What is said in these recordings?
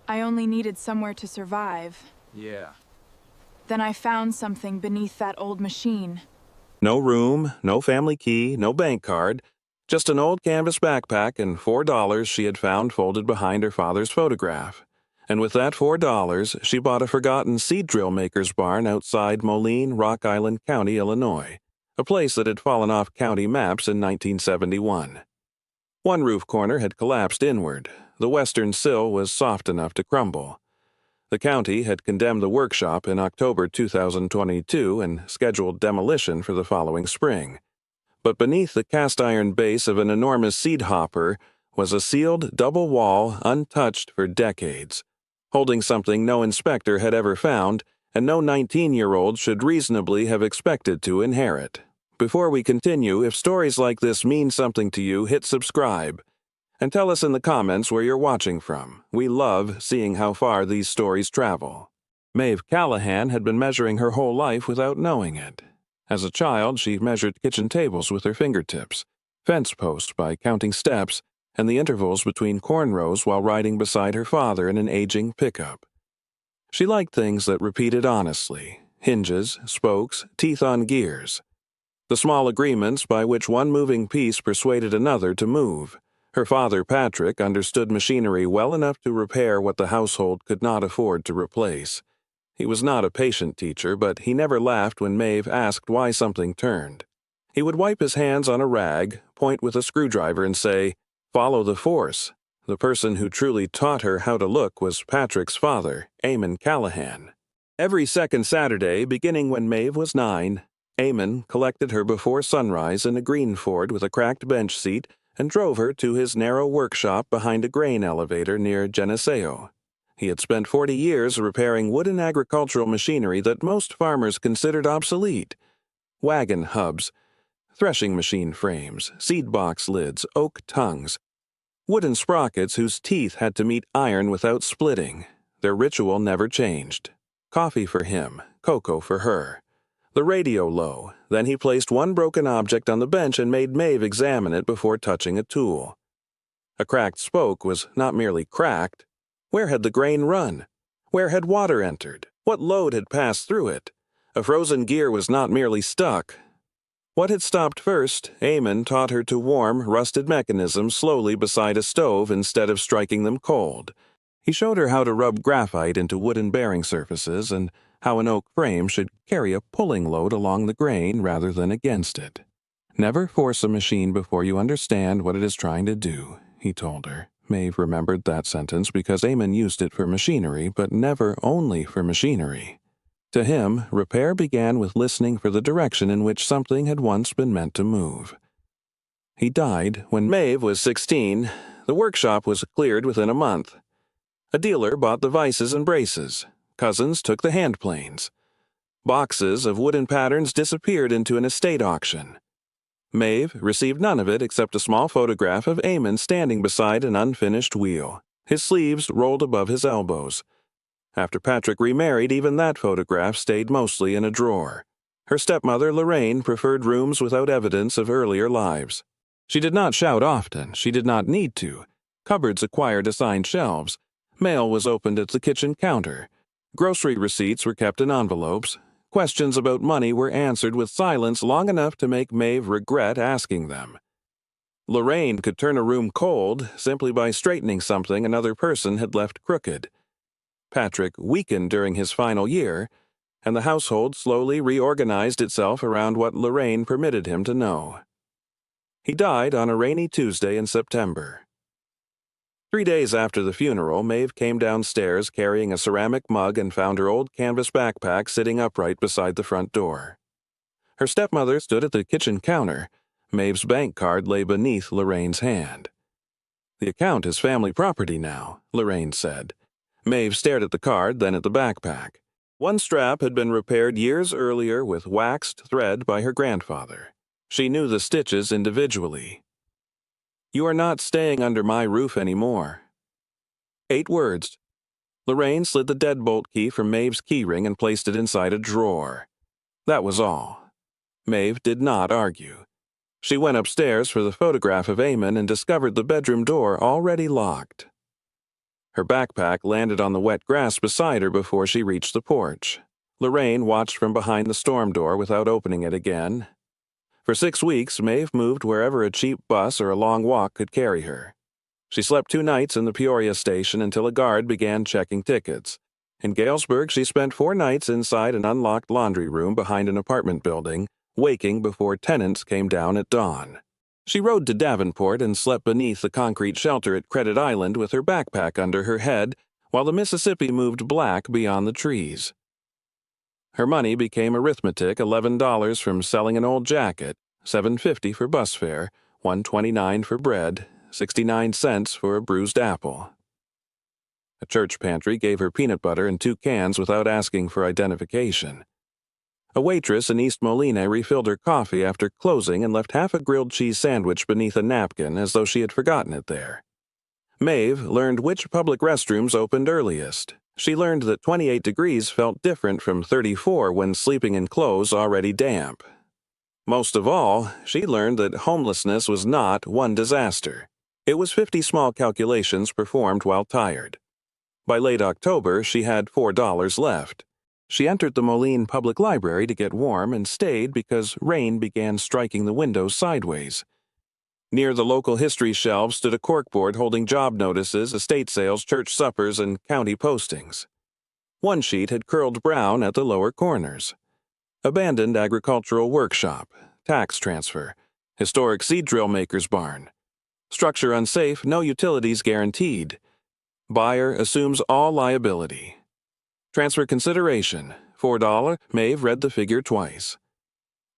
I only needed somewhere to survive. Yeah. Then I found something beneath that old machine. No room, no family key, no bank card, just an old canvas backpack and $4 she had found folded behind her father's photograph. And with that $4, she bought a forgotten seed drill maker's barn outside Moline, Rock Island County, Illinois, a place that had fallen off county maps in 1971. One roof corner had collapsed inward. The western sill was soft enough to crumble. The county had condemned the workshop in October 2022 and scheduled demolition for the following spring. But beneath the cast-iron base of an enormous seed hopper was a sealed double wall untouched for decades, holding something no inspector had ever found and no 19-year-old should reasonably have expected to inherit. Before we continue, if stories like this mean something to you, hit subscribe. And tell us in the comments where you're watching from. We love seeing how far these stories travel. Maeve Callahan had been measuring her whole life without knowing it. As a child, she measured kitchen tables with her fingertips, fence posts by counting steps, and the intervals between corn rows while riding beside her father in an aging pickup. She liked things that repeated honestly: hinges, spokes, teeth on gears. The small agreements by which one moving piece persuaded another to move. Her father, Patrick, understood machinery well enough to repair what the household could not afford to replace. He was not a patient teacher, but he never laughed when Maeve asked why something turned. He would wipe his hands on a rag, point with a screwdriver, and say, "Follow the force." The person who truly taught her how to look was Patrick's father, Maeve Callahan. Every second Saturday, beginning when Maeve was 9, Eamon collected her before sunrise in a green Ford with a cracked bench seat and drove her to his narrow workshop behind a grain elevator near Geneseo. He had spent 40 years repairing wooden agricultural machinery that most farmers considered obsolete. Wagon hubs, threshing machine frames, seed box lids, oak tongues, wooden sprockets whose teeth had to meet iron without splitting. Their ritual never changed. Coffee for him, cocoa for her. The radio low. Then he placed one broken object on the bench and made Maeve examine it before touching a tool. A cracked spoke was not merely cracked. Where had the grain run? Where had water entered? What load had passed through it? A frozen gear was not merely stuck. What had stopped first, Eamon taught her to warm rusted mechanisms slowly beside a stove instead of striking them cold. He showed her how to rub graphite into wooden bearing surfaces and how an oak frame should carry a pulling load along the grain rather than against it. "Never force a machine before you understand what it is trying to do," he told her. Maeve remembered that sentence because Eamon used it for machinery, but never only for machinery. To him, repair began with listening for the direction in which something had once been meant to move. He died when Maeve was 16. The workshop was cleared within a month. A dealer bought the vices and braces. Cousins took the hand planes. Boxes of wooden patterns disappeared into an estate auction. Maeve received none of it except a small photograph of Eamon standing beside an unfinished wheel, his sleeves rolled above his elbows. After Patrick remarried, even that photograph stayed mostly in a drawer. Her stepmother, Lorraine, preferred rooms without evidence of earlier lives. She did not shout often. She did not need to. Cupboards acquired assigned shelves. Mail was opened at the kitchen counter. Grocery receipts were kept in envelopes. Questions about money were answered with silence long enough to make Maeve regret asking them. Lorraine could turn a room cold simply by straightening something another person had left crooked. Patrick weakened during his final year, and the household slowly reorganized itself around what Lorraine permitted him to know. He died on a rainy Tuesday in September. 3 days after the funeral, Maeve came downstairs carrying a ceramic mug and found her old canvas backpack sitting upright beside the front door. Her stepmother stood at the kitchen counter. Maeve's bank card lay beneath Lorraine's hand. "The account is family property now," Lorraine said. Maeve stared at the card, then at the backpack. One strap had been repaired years earlier with waxed thread by her grandfather. She knew the stitches individually. "You are not staying under my roof anymore." 8 words. Lorraine slid the deadbolt key from Maeve's keyring and placed it inside a drawer. That was all. Maeve did not argue. She went upstairs for the photograph of Eamon and discovered the bedroom door already locked. Her backpack landed on the wet grass beside her before she reached the porch. Lorraine watched from behind the storm door without opening it again. For 6 weeks, Maeve moved wherever a cheap bus or a long walk could carry her. She slept 2 nights in the Peoria station until a guard began checking tickets. In Galesburg, she spent 4 nights inside an unlocked laundry room behind an apartment building, waking before tenants came down at dawn. She rode to Davenport and slept beneath the concrete shelter at Credit Island with her backpack under her head, while the Mississippi moved black beyond the trees. Her money became arithmetic: $11 from selling an old jacket, $7.50 for bus fare, $1.29 for bread, 69 cents for a bruised apple. A church pantry gave her peanut butter and 2 cans without asking for identification. A waitress in East Moline refilled her coffee after closing and left half a grilled cheese sandwich beneath a napkin as though she had forgotten it there. Maeve learned which public restrooms opened earliest. She learned that 28 degrees felt different from 34 when sleeping in clothes already damp. Most of all, she learned that homelessness was not one disaster. It was 50 small calculations performed while tired. By late October, she had $4 left. She entered the Moline Public Library to get warm and stayed because rain began striking the windows sideways. Near the local history shelves stood a corkboard holding job notices, estate sales, church suppers, and county postings. One sheet had curled brown at the lower corners. Abandoned agricultural workshop, tax transfer, historic seed drill maker's barn. Structure unsafe, no utilities guaranteed. Buyer assumes all liability. Transfer consideration, $4. Maeve read the figure twice.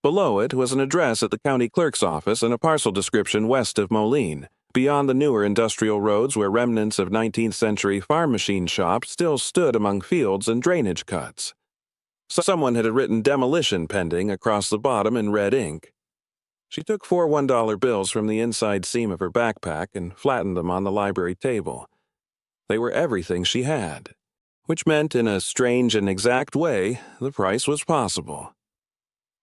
Below it was an address at the county clerk's office and a parcel description west of Moline, beyond the newer industrial roads where remnants of 19th-century farm machine shops still stood among fields and drainage cuts. Someone had written demolition pending across the bottom in red ink. She took 4 $1 bills from the inside seam of her backpack and flattened them on the library table. They were everything she had, which meant in a strange and exact way the price was possible.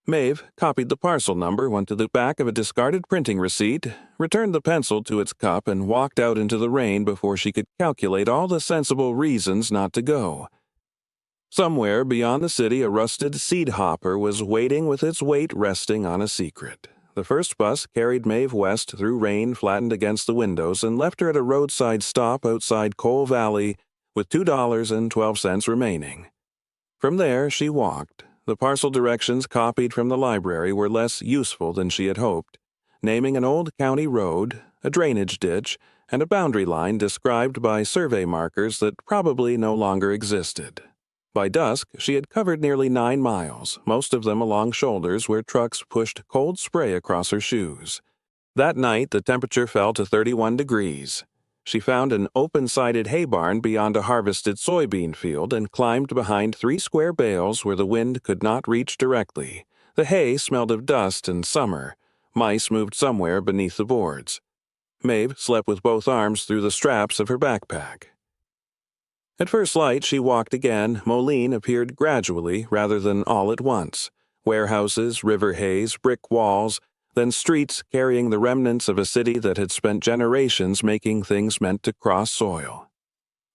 Maeve copied the parcel number, went to the back of a discarded printing receipt, returned the pencil to its cup, and walked out into the rain before she could calculate all the sensible reasons not to go. Somewhere beyond the city, a rusted seed hopper was waiting with its weight resting on a secret. The first bus carried Maeve west through rain flattened against the windows and left her at a roadside stop outside Coal Valley with $2.12 remaining. From there, she walked. The parcel directions copied from the library were less useful than she had hoped, naming an old county road, a drainage ditch, and a boundary line described by survey markers that probably no longer existed. By dusk, she had covered nearly 9 miles, most of them along shoulders where trucks pushed cold spray across her shoes. That night, the temperature fell to 31 degrees. She found an open-sided hay barn beyond a harvested soybean field and climbed behind 3 square bales where the wind could not reach directly. The hay smelled of dust and summer. Mice moved somewhere beneath the boards. Maeve slept with both arms through the straps of her backpack. At first light, she walked again. Moline appeared gradually rather than all at once. Warehouses, river haze, brick walls, then streets carrying the remnants of a city that had spent generations making things meant to cross soil.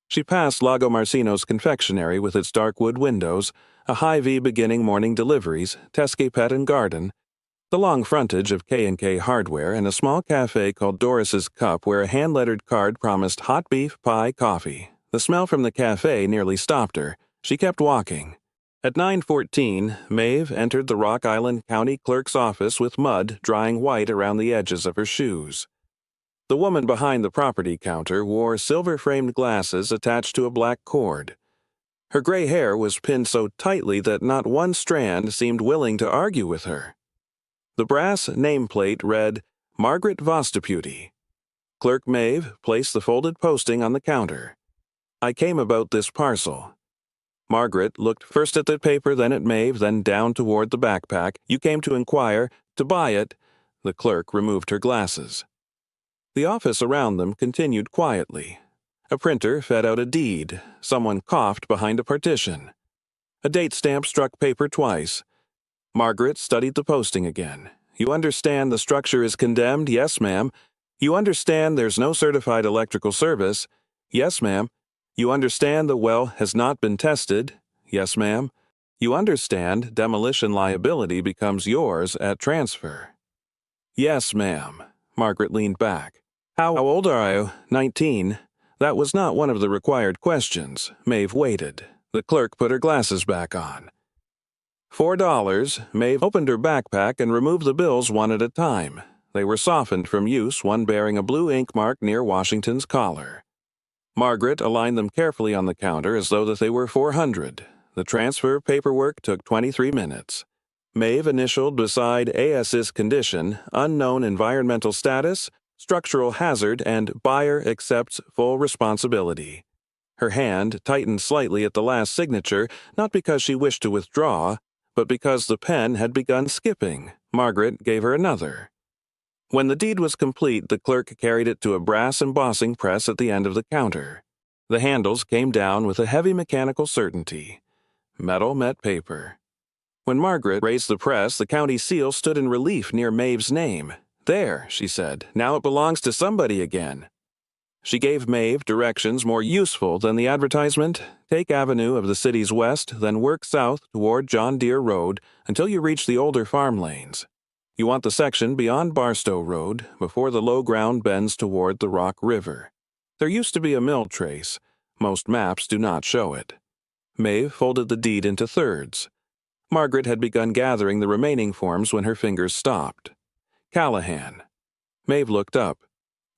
She passed Lago Marcino's confectionery with its dark wood windows, a Hy-Vee beginning morning deliveries, Teskey Pet and Garden, the long frontage of K&K Hardware, and a small cafe called Doris's Cup where a hand-lettered card promised hot beef, pie, coffee. The smell from the cafe nearly stopped her. She kept walking. At 9:14, Maeve entered the Rock Island County Clerk's office with mud drying white around the edges of her shoes. The woman behind the property counter wore silver-framed glasses attached to a black cord. Her gray hair was pinned so tightly that not one strand seemed willing to argue with her. The brass nameplate read, Margaret Vosteputy. Clerk Maeve placed the folded posting on the counter. I came about this parcel. Margaret looked first at the paper, then at Maeve, then down toward the backpack. You came to inquire, to buy it. The clerk removed her glasses. The office around them continued quietly. A printer fed out a deed. Someone coughed behind a partition. A date stamp struck paper twice. Margaret studied the posting again. You understand the structure is condemned? Yes, ma'am. You understand there's no certified electrical service? Yes, ma'am. You understand the well has not been tested? Yes, ma'am. You understand demolition liability becomes yours at transfer? Yes, ma'am. Margaret leaned back. How old are you? 19. That was not one of the required questions. Maeve waited. The clerk put her glasses back on. $4. Maeve opened her backpack and removed the bills one at a time. They were softened from use, one bearing a blue ink mark near Washington's collar. Margaret aligned them carefully on the counter as though that they were 400. The transfer paperwork took 23 minutes. Maeve initialed beside AS's condition, unknown environmental status, structural hazard, and buyer accepts full responsibility. Her hand tightened slightly at the last signature, not because she wished to withdraw, but because the pen had begun skipping. Margaret gave her another. When the deed was complete, the clerk carried it to a brass embossing press at the end of the counter. The handles came down with a heavy mechanical certainty. Metal met paper. When Margaret raised the press, the county seal stood in relief near Maeve's name. There, she said, now it belongs to somebody again. She gave Maeve directions more useful than the advertisement. Take Avenue of the city's west, then work south toward John Deere Road until you reach the older farm lanes. You want the section beyond Barstow Road, before the low ground bends toward the Rock River. There used to be a mill trace. Most maps do not show it. Maeve folded the deed into thirds. Margaret had begun gathering the remaining forms when her fingers stopped. Callahan. Maeve looked up.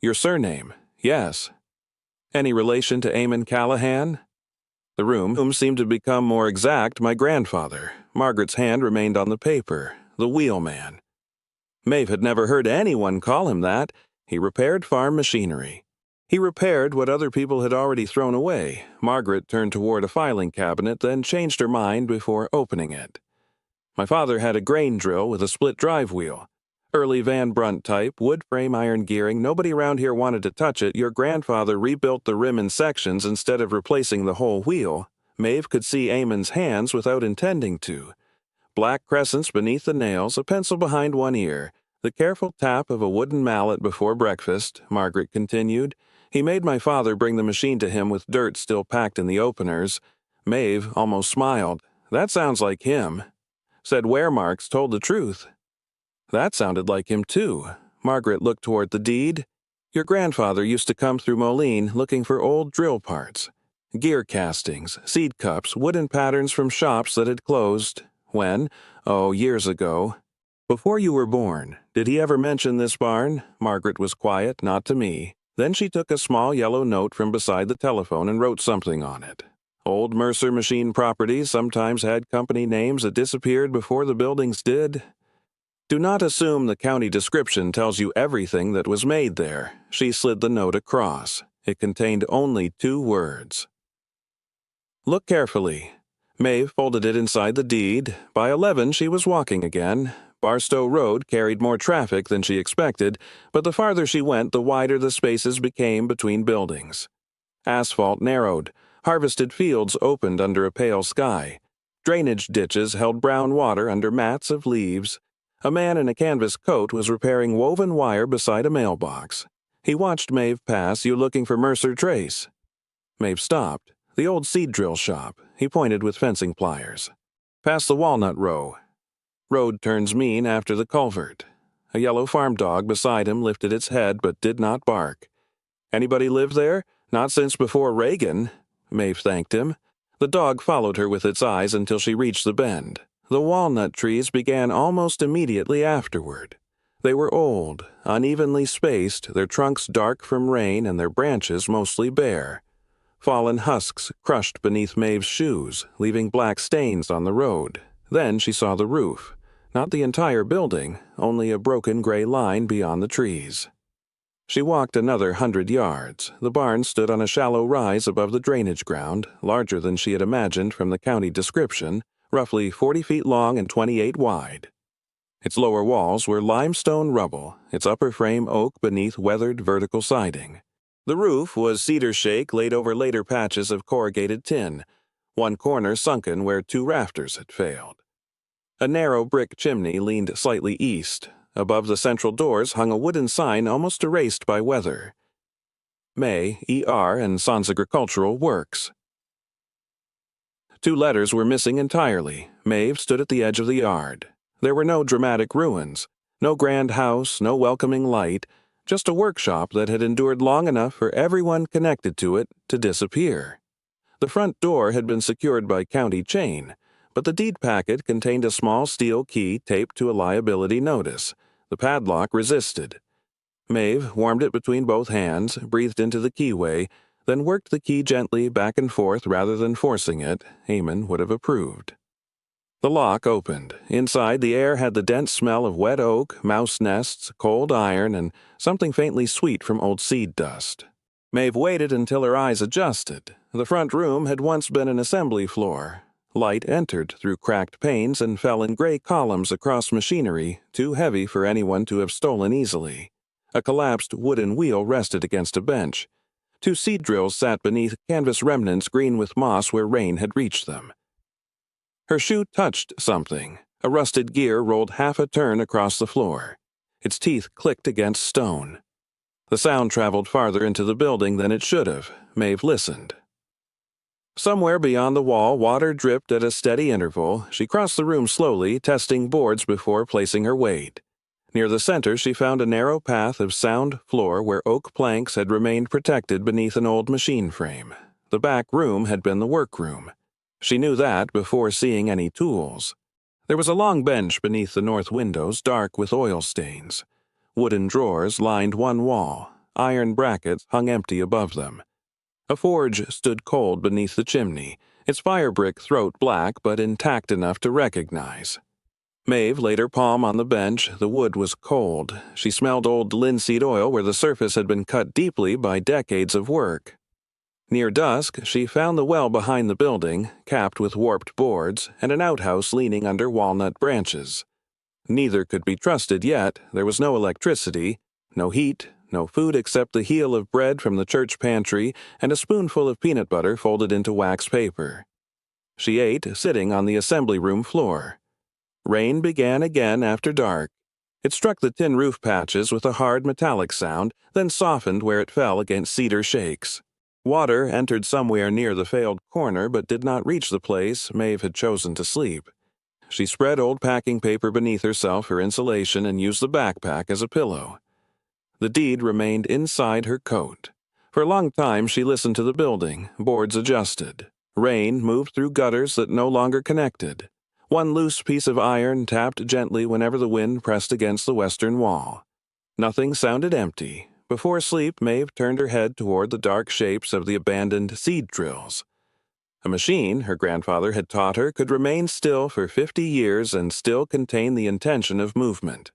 Your surname? Yes. Any relation to Eamon Callahan? The room seemed to become more exact. My grandfather. Margaret's hand remained on the paper. The wheelman. Maeve had never heard anyone call him that. He repaired farm machinery. He repaired what other people had already thrown away. Margaret turned toward a filing cabinet, then changed her mind before opening it. My father had a grain drill with a split drive wheel. Early Van Brunt type, wood frame iron gearing. Nobody around here wanted to touch it. Your grandfather rebuilt the rim in sections instead of replacing the whole wheel. Maeve could see Eamon's hands without intending to. Black crescents beneath the nails, a pencil behind one ear. The careful tap of a wooden mallet before breakfast, Margaret continued. He made my father bring the machine to him with dirt still packed in the openers. Maeve almost smiled. That sounds like him. Said wear marks told the truth. That sounded like him, too. Margaret looked toward the deed. Your grandfather used to come through Moline looking for old drill parts. Gear castings, seed cups, wooden patterns from shops that had closed. When? Oh, years ago. Before you were born. Did he ever mention this barn? Margaret was quiet, not to me. Then she took a small yellow note from beside the telephone and wrote something on it. Old Mercer machine properties sometimes had company names that disappeared before the buildings did. Do not assume the county description tells you everything that was made there. She slid the note across. It contained only 2 words. Look carefully. Maeve folded it inside the deed. By 11, she was walking again. Barstow Road carried more traffic than she expected, but the farther she went, the wider the spaces became between buildings. Asphalt narrowed. Harvested fields opened under a pale sky. Drainage ditches held brown water under mats of leaves. A man in a canvas coat was repairing woven wire beside a mailbox. He watched Maeve pass. You looking for Mercer Trace? Maeve stopped. The old seed drill shop. He pointed with fencing pliers. Past the walnut row. Road turns mean after the culvert. A yellow farm dog beside him lifted its head but did not bark. Anybody live there? Not since before Reagan. Maeve thanked him. The dog followed her with its eyes until she reached the bend. The walnut trees began almost immediately afterward. They were old, unevenly spaced, their trunks dark from rain and their branches mostly bare. Fallen husks crushed beneath Maeve's shoes, leaving black stains on the road. Then she saw the roof. Not the entire building, only a broken gray line beyond the trees. She walked another 100 yards. The barn stood on a shallow rise above the drainage ground, larger than she had imagined from the county description, roughly 40 feet long and 28 wide. Its lower walls were limestone rubble, its upper frame oak beneath weathered vertical siding. The roof was cedar shake laid over later patches of corrugated tin, one corner sunken where 2 rafters had failed. A narrow brick chimney leaned slightly east. Above the central doors hung a wooden sign almost erased by weather. May, E.R., and Sons Agricultural Works. 2 letters were missing entirely. Maeve stood at the edge of the yard. There were no dramatic ruins, no grand house, no welcoming light, just a workshop that had endured long enough for everyone connected to it to disappear. The front door had been secured by county chain, but the deed packet contained a small steel key taped to a liability notice. The padlock resisted. Maeve warmed it between both hands, breathed into the keyway, then worked the key gently back and forth rather than forcing it. Eamon would have approved. The lock opened. Inside, the air had the dense smell of wet oak, mouse nests, cold iron, and something faintly sweet from old seed dust. Maeve waited until her eyes adjusted. The front room had once been an assembly floor. Light entered through cracked panes and fell in gray columns across machinery, too heavy for anyone to have stolen easily. A collapsed wooden wheel rested against a bench. 2 seed drills sat beneath canvas remnants green with moss where rain had reached them. Her shoe touched something. A rusted gear rolled half a turn across the floor. Its teeth clicked against stone. The sound traveled farther into the building than it should have. Maeve listened. Somewhere beyond the wall, water dripped at a steady interval. She crossed the room slowly, testing boards before placing her weight. Near the center, she found a narrow path of sound floor where oak planks had remained protected beneath an old machine frame. The back room had been the workroom. She knew that before seeing any tools. There was a long bench beneath the north windows, dark with oil stains. Wooden drawers lined one wall. Iron brackets hung empty above them. A forge stood cold beneath the chimney, its firebrick throat black but intact enough to recognize. Maeve laid her palm on the bench. The wood was cold. She smelled old linseed oil where the surface had been cut deeply by decades of work. Near dusk, she found the well behind the building, capped with warped boards, and an outhouse leaning under walnut branches. Neither could be trusted yet. There was no electricity, no heat, no food except the heel of bread from the church pantry and a spoonful of peanut butter folded into wax paper. She ate, sitting on the assembly room floor. Rain began again after dark. It struck the tin roof patches with a hard metallic sound, then softened where it fell against cedar shakes. Water entered somewhere near the failed corner but did not reach the place Maeve had chosen to sleep. She spread old packing paper beneath herself for insulation and used the backpack as a pillow. The deed remained inside her coat. For a long time she listened to the building, boards adjusted. Rain moved through gutters that no longer connected. One loose piece of iron tapped gently whenever the wind pressed against the western wall. Nothing sounded empty. Before sleep, Maeve turned her head toward the dark shapes of the abandoned seed drills. A machine, her grandfather had taught her, could remain still for 50 years and still contain the intention of movement.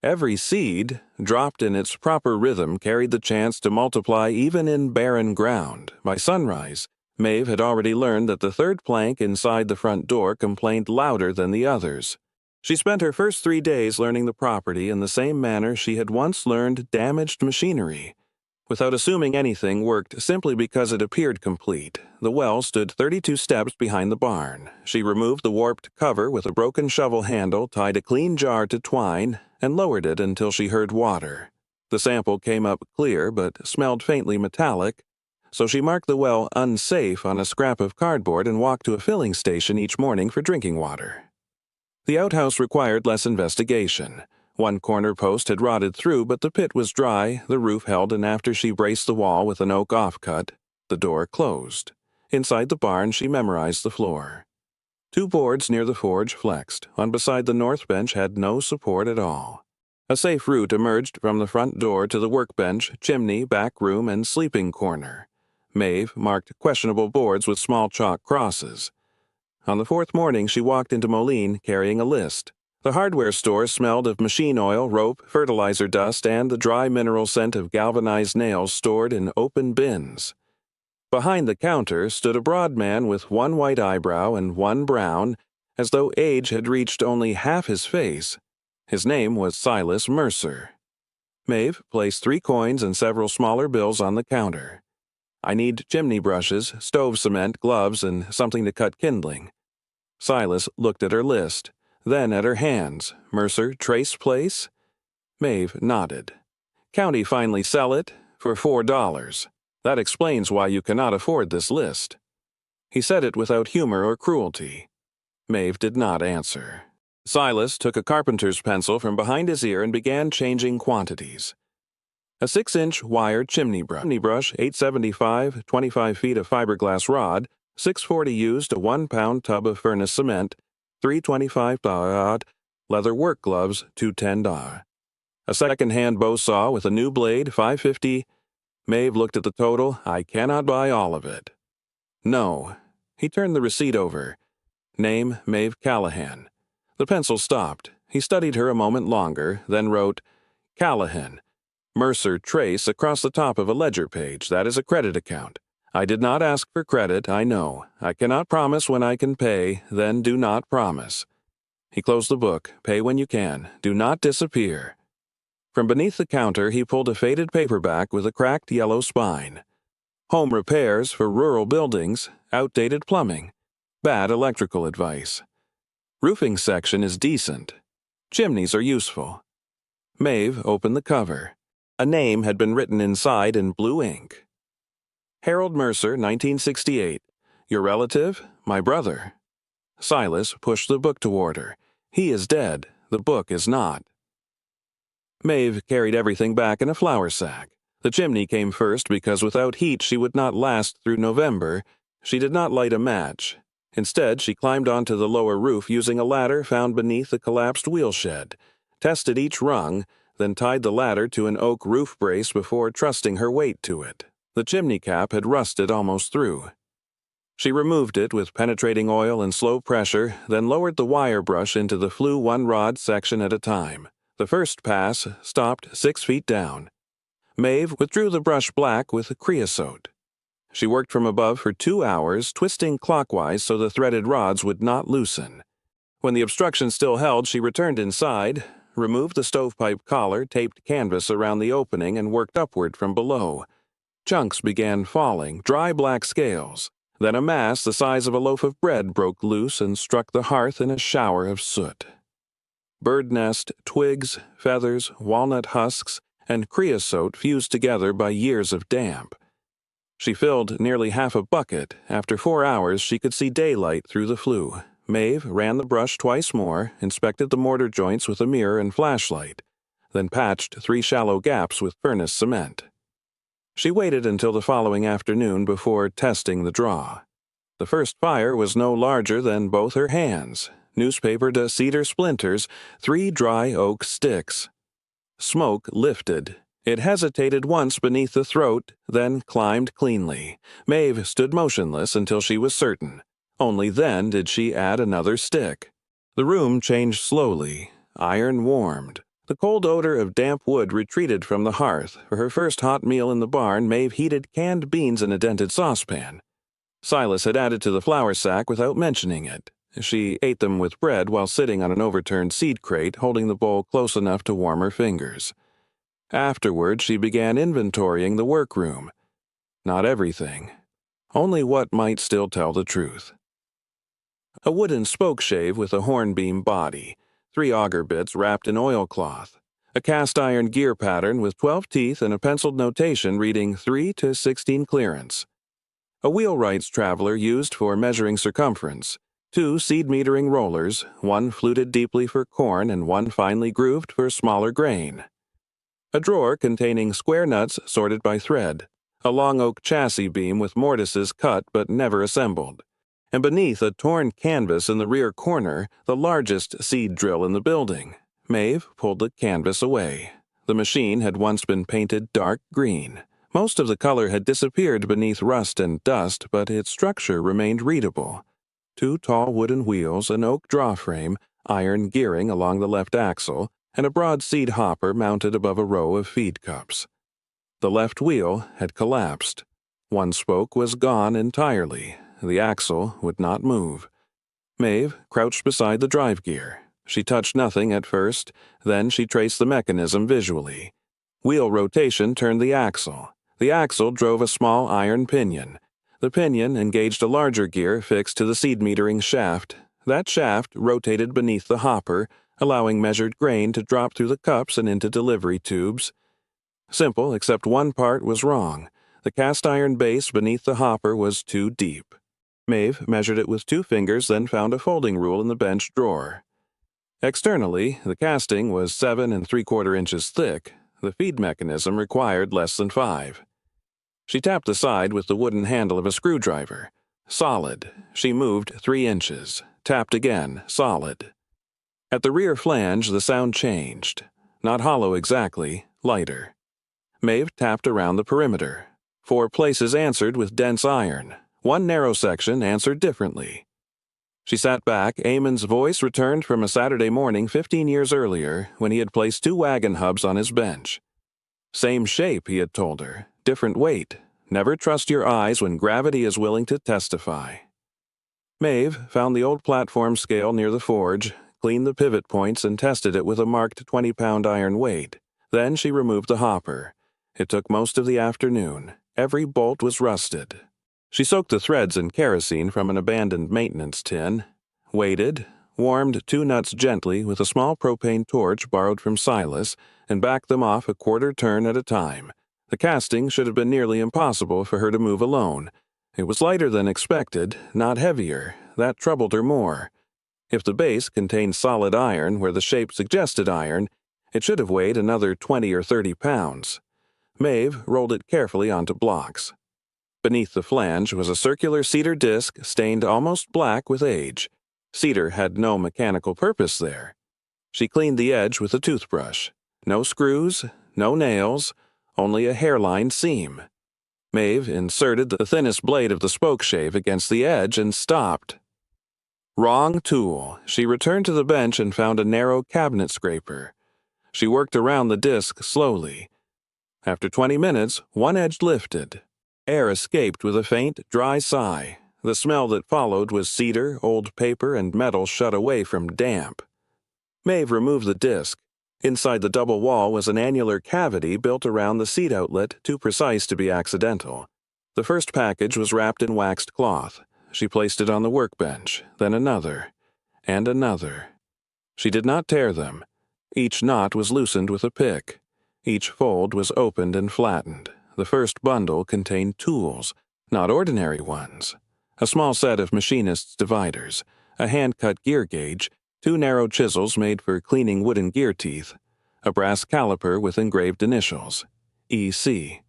Every seed, dropped in its proper rhythm, carried the chance to multiply even in barren ground. By sunrise, Maeve had already learned that the third plank inside the front door complained louder than the others. She spent her first 3 days learning the property in the same manner she had once learned damaged machinery. Without assuming anything worked simply because it appeared complete, the well stood 32 steps behind the barn. She removed the warped cover with a broken shovel handle, tied a clean jar to twine, and lowered it until she heard water. The sample came up clear but smelled faintly metallic, so she marked the well unsafe on a scrap of cardboard and walked to a filling station each morning for drinking water. The outhouse required less investigation. One corner post had rotted through, but the pit was dry, the roof held, and after she braced the wall with an oak offcut, the door closed. Inside the barn, she memorized the floor. 2 boards near the forge flexed. One beside the north bench had no support at all. A safe route emerged from the front door to the workbench, chimney, back room, and sleeping corner. Maeve marked questionable boards with small chalk crosses. On the 4th morning, she walked into Moline carrying a list. The hardware store smelled of machine oil, rope, fertilizer dust, and the dry mineral scent of galvanized nails stored in open bins. Behind the counter stood a broad man with 1 white eyebrow and 1 brown, as though age had reached only half his face. His name was Silas Mercer. Maeve placed 3 coins and several smaller bills on the counter. "I need chimney brushes, stove cement, gloves, and something to cut kindling." Silas looked at her list, then at her hands. "Mercer Trace Place?" Maeve nodded. "County finally sell it?" For $4. That explains why you cannot afford this list. He said it without humor or cruelty. Maeve did not answer. Silas took a carpenter's pencil from behind his ear and began changing quantities. A 6-inch wire chimney brush, 875, 25 feet of fiberglass rod, 640 used a 1-pound tub of furnace cement, 325 leather work gloves, $210. A second-hand bow saw with a new blade, $550. Maeve looked at the total. I cannot buy all of it. No. He turned the receipt over. Name, Maeve Callahan. The pencil stopped. He studied her a moment longer, then wrote, Callahan. Mercer trace across the top of a ledger page. That is a credit account. I did not ask for credit, I know. I cannot promise when I can pay, then do not promise. He closed the book. Pay when you can. Do not disappear. From beneath the counter, he pulled a faded paperback with a cracked yellow spine. Home repairs for rural buildings, outdated plumbing, bad electrical advice. Roofing section is decent. Chimneys are useful. Maeve opened the cover. A name had been written inside in blue ink. Harold Mercer, 1968. Your relative? My brother. Silas pushed the book toward her. He is dead. The book is not. Maeve carried everything back in a flour sack. The chimney came first because without heat she would not last through November. She did not light a match. Instead, she climbed onto the lower roof using a ladder found beneath the collapsed wheel shed, tested each rung, then tied the ladder to an oak roof brace before trusting her weight to it. The chimney cap had rusted almost through. She removed it with penetrating oil and slow pressure, then lowered the wire brush into the flue 1-rod section at a time. The first pass stopped 6 feet down. Maeve withdrew the brush black with creosote. She worked from above for 2 hours, twisting clockwise so the threaded rods would not loosen. When the obstruction still held, she returned inside, removed the stovepipe collar, taped canvas around the opening, and worked upward from below. Chunks began falling, dry black scales. Then a mass the size of a loaf of bread broke loose and struck the hearth in a shower of soot. Bird nest, twigs, feathers, walnut husks, and creosote fused together by years of damp. She filled nearly half a bucket. After 4 hours, she could see daylight through the flue. Maeve ran the brush twice more, inspected the mortar joints with a mirror and flashlight, then patched 3 shallow gaps with furnace cement. She waited until the following afternoon before testing the draw. The first fire was no larger than both her hands. Newspapered cedar splinters, 3 dry oak sticks. Smoke lifted. It hesitated once beneath the throat, then climbed cleanly. Maeve stood motionless until she was certain. Only then did she add another stick. The room changed slowly. Iron warmed. The cold odor of damp wood retreated from the hearth. For her first hot meal in the barn, Maeve heated canned beans in a dented saucepan. Silas had added to the flour sack without mentioning it. She ate them with bread while sitting on an overturned seed crate, holding the bowl close enough to warm her fingers. Afterward, she began inventorying the workroom. Not everything. Only what might still tell the truth. A wooden spokeshave with a hornbeam body, 3 auger bits wrapped in oilcloth, a cast-iron gear pattern with 12 teeth and a penciled notation reading 3 to 16 clearance. A wheelwright's traveler used for measuring circumference, 2 seed-metering rollers, 1 fluted deeply for corn and 1 finely grooved for smaller grain. A drawer containing square nuts sorted by thread, a long oak chassis beam with mortises cut but never assembled, and beneath a torn canvas in the rear corner, the largest seed drill in the building. Maeve pulled the canvas away. The machine had once been painted dark green. Most of the color had disappeared beneath rust and dust, but its structure remained readable. 2 tall wooden wheels, an oak draw frame, iron gearing along the left axle, and a broad seed hopper mounted above a row of feed cups. The left wheel had collapsed. 1 spoke was gone entirely. The axle would not move. Maeve crouched beside the drive gear. She touched nothing at first, then she traced the mechanism visually. Wheel rotation turned the axle. The axle drove a small iron pinion. The pinion engaged a larger gear fixed to the seed-metering shaft. That shaft rotated beneath the hopper, allowing measured grain to drop through the cups and into delivery tubes. Simple, except one part was wrong. The cast iron base beneath the hopper was too deep. Maeve measured it with 2 fingers, then found a folding rule in the bench drawer. Externally, the casting was 7 3/4 inches thick. The feed mechanism required less than 5. She tapped the side with the wooden handle of a screwdriver. Solid. She moved 3 inches. Tapped again. Solid. At the rear flange, the sound changed. Not hollow exactly, lighter. Maeve tapped around the perimeter. 4 places answered with dense iron. 1 narrow section answered differently. She sat back. Eamon's voice returned from a Saturday morning 15 years earlier when he had placed 2 wagon hubs on his bench. Same shape, he had told her. Different weight. Never trust your eyes when gravity is willing to testify. Maeve found the old platform scale near the forge, cleaned the pivot points, and tested it with a marked 20-pound iron weight. Then she removed the hopper. It took most of the afternoon. Every bolt was rusted. She soaked the threads in kerosene from an abandoned maintenance tin, waited, warmed 2 nuts gently with a small propane torch borrowed from Silas, and backed them off a 1/4 turn at a time. The casting should have been nearly impossible for her to move alone. It was lighter than expected, not heavier. That troubled her more. If the base contained solid iron where the shape suggested iron, it should have weighed another 20 or 30 pounds. Maeve rolled it carefully onto blocks. Beneath the flange was a circular cedar disc stained almost black with age. Cedar had no mechanical purpose there. She cleaned the edge with a toothbrush. No screws, no nails, only a hairline seam. Maeve inserted the thinnest blade of the spokeshave against the edge and stopped. Wrong tool. She returned to the bench and found a narrow cabinet scraper. She worked around the disc slowly. After 20 minutes, one edge lifted. Air escaped with a faint, dry sigh. The smell that followed was cedar, old paper, and metal shut away from damp. Maeve removed the disc. Inside the double wall was an annular cavity built around the seat outlet, too precise to be accidental. The first package was wrapped in waxed cloth. She placed it on the workbench, then another, and another. She did not tear them. Each knot was loosened with a pick. Each fold was opened and flattened. The first bundle contained tools, not ordinary ones. A small set of machinist's dividers, a hand-cut gear gauge, 2 narrow chisels made for cleaning wooden gear teeth, a brass caliper with engraved initials, EC.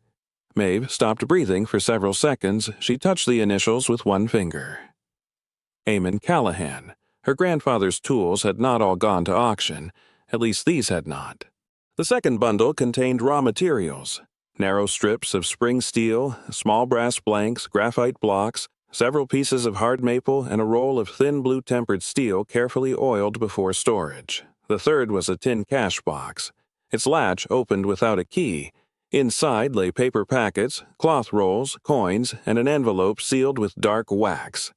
Maeve stopped breathing for several seconds. She touched the initials with 1 finger. Maeve Callahan. Her grandfather's tools had not all gone to auction. At least these had not. The second bundle contained raw materials. Narrow strips of spring steel, small brass blanks, graphite blocks, several pieces of hard maple, and a roll of thin blue-tempered steel carefully oiled before storage. The third was a tin cash box. Its latch opened without a key. Inside lay paper packets, cloth rolls, coins, and an envelope sealed with dark wax.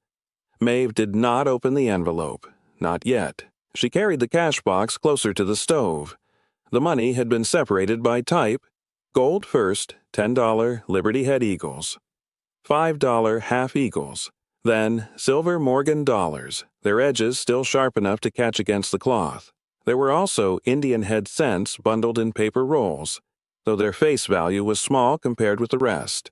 Maeve did not open the envelope. Not yet. She carried the cash box closer to the stove. The money had been separated by type. Gold first, $10 Liberty Head Eagles. $5 half eagles. Then silver Morgan dollars, their edges still sharp enough to catch against the cloth. There were also Indian head cents bundled in paper rolls, though their face value was small compared with the rest.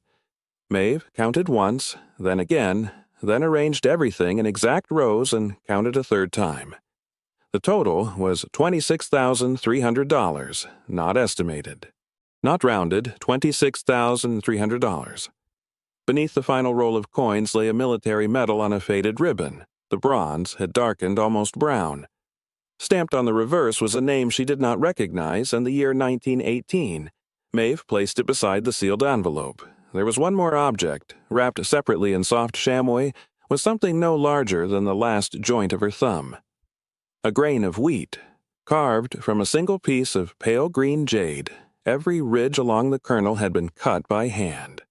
Maeve counted once, then again, then arranged everything in exact rows and counted a 3rd time. The total was $26,300, not estimated. Not rounded, $26,300. Beneath the final roll of coins lay a military medal on a faded ribbon. The bronze had darkened almost brown. Stamped on the reverse was a name she did not recognize and the year 1918. Maeve placed it beside the sealed envelope. There was one more object, wrapped separately in soft chamois, with something no larger than the last joint of her thumb. A grain of wheat, carved from a single piece of pale green jade. Every ridge along the kernel had been cut by hand.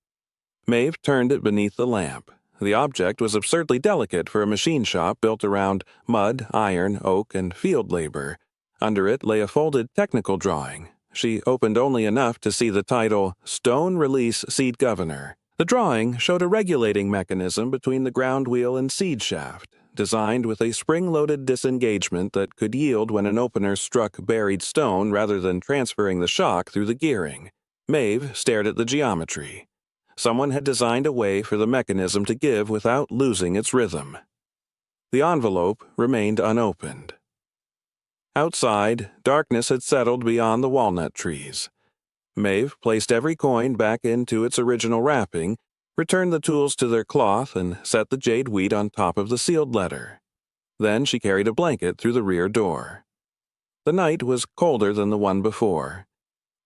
Maeve turned it beneath the lamp. The object was absurdly delicate for a machine shop built around mud, iron, oak, and field labor. Under it lay a folded technical drawing. She opened only enough to see the title, Stone Release Seed Governor. The drawing showed a regulating mechanism between the ground wheel and seed shaft, designed with a spring-loaded disengagement that could yield when an opener struck buried stone rather than transferring the shock through the gearing. Maeve stared at the geometry. Someone had designed a way for the mechanism to give without losing its rhythm. The envelope remained unopened. Outside, darkness had settled beyond the walnut trees. Maeve placed every coin back into its original wrapping, returned the tools to their cloth, and set the jade wheat on top of the sealed letter. Then she carried a blanket through the rear door. The night was colder than the one before.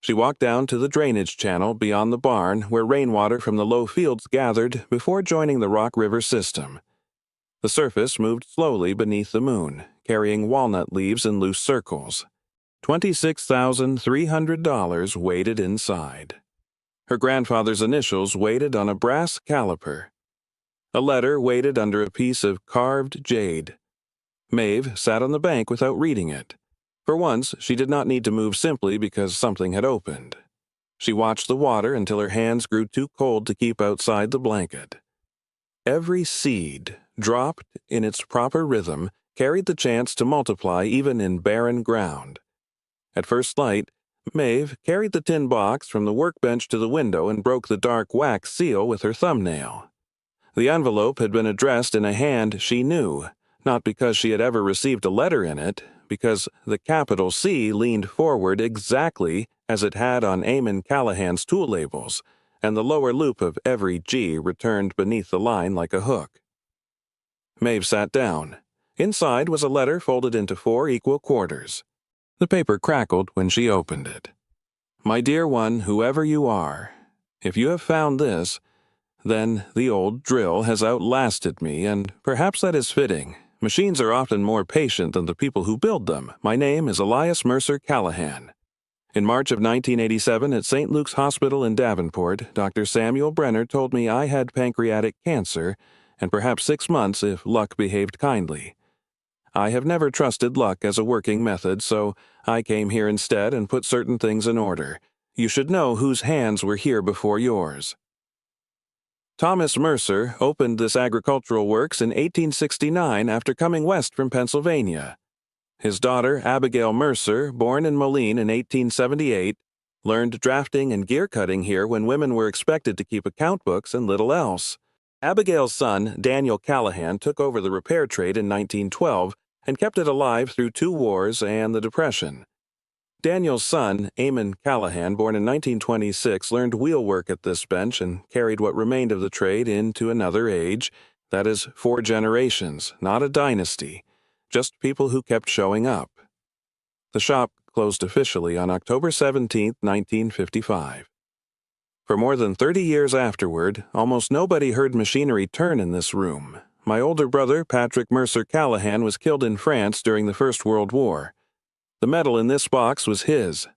She walked down to the drainage channel beyond the barn where rainwater from the low fields gathered before joining the Rock River system. The surface moved slowly beneath the moon, carrying walnut leaves in loose circles. $26,300 weighted inside. Her grandfather's initials weighted on a brass caliper. A letter weighted under a piece of carved jade. Maeve sat on the bank without reading it. For once, she did not need to move simply because something had opened. She watched the water until her hands grew too cold to keep outside the blanket. Every seed, dropped in its proper rhythm, carried the chance to multiply even in barren ground. At first light, Maeve carried the tin box from the workbench to the window and broke the dark wax seal with her thumbnail. The envelope had been addressed in a hand she knew, not because she had ever received a letter in it, because the capital C leaned forward exactly as it had on Eamon Callahan's tool labels, and the lower loop of every G returned beneath the line like a hook. Maeve sat down. Inside was a letter folded into 4 equal quarters. The paper crackled when she opened it. My dear one, whoever you are, if you have found this, then the old drill has outlasted me, and perhaps that is fitting. Machines are often more patient than the people who build them. My name is Elias Mercer Callahan. In March of 1987 at St. Luke's Hospital in Davenport, Dr. Samuel Brenner told me I had pancreatic cancer, and perhaps 6 months if luck behaved kindly. I have never trusted luck as a working method, so I came here instead and put certain things in order. You should know whose hands were here before yours. Thomas Mercer opened this agricultural works in 1869 after coming west from Pennsylvania. His daughter, Abigail Mercer, born in Moline in 1878, learned drafting and gear cutting here when women were expected to keep account books and little else. Abigail's son, Daniel Callahan, took over the repair trade in 1912 and kept it alive through 2 wars and the Depression. Daniel's son, Eamon Callahan, born in 1926, learned wheelwork at this bench and carried what remained of the trade into another age, that is, 4 generations, not a dynasty, just people who kept showing up. The shop closed officially on October 17, 1955. For more than 30 years afterward, almost nobody heard machinery turn in this room. My older brother, Patrick Mercer Callahan, was killed in France during the First World War. The metal in this box was his.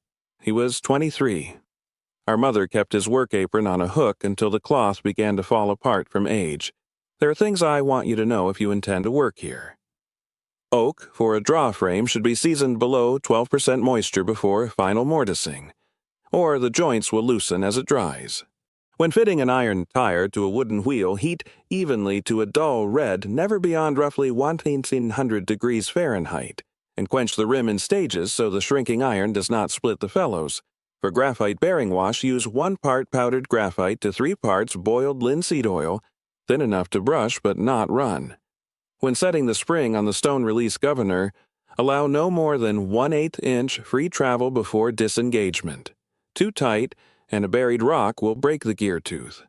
He was 23. Our mother kept his work apron on a hook until the cloth began to fall apart from age. There are things I want you to know if you intend to work here. Oak for a draw frame should be seasoned below 12% moisture before final mortising, or the joints will loosen as it dries. When fitting an iron tire to a wooden wheel, heat evenly to a dull red, never beyond roughly 1800 degrees Fahrenheit, and quench the rim in stages so the shrinking iron does not split the felloes. For graphite bearing wash, use 1 part powdered graphite to 3 parts boiled linseed oil, thin enough to brush but not run. When setting the spring on the stone release governor, allow no more than 1/8 inch free travel before disengagement. Too tight, and a buried rock will break the gear tooth.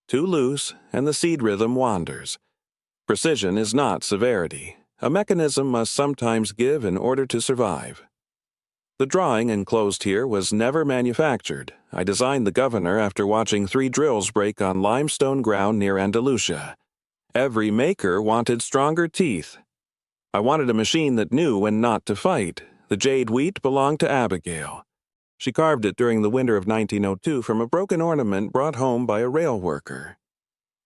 Too loose, and the seed rhythm wanders. Precision is not severity. A mechanism must sometimes give in order to survive. The drawing enclosed here was never manufactured. I designed the governor after watching 3 drills break on limestone ground near Andalusia. Every maker wanted stronger teeth. I wanted a machine that knew when not to fight. The jade wheat belonged to Abigail. She carved it during the winter of 1902 from a broken ornament brought home by a rail worker.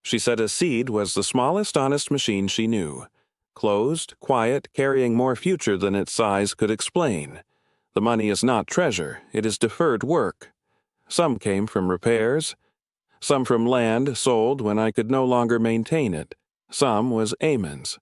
She said a seed was the smallest honest machine she knew. Closed, quiet, carrying more future than its size could explain. The money is not treasure, it is deferred work. Some came from repairs. Some from land sold when I could no longer maintain it. Some was Eamon's.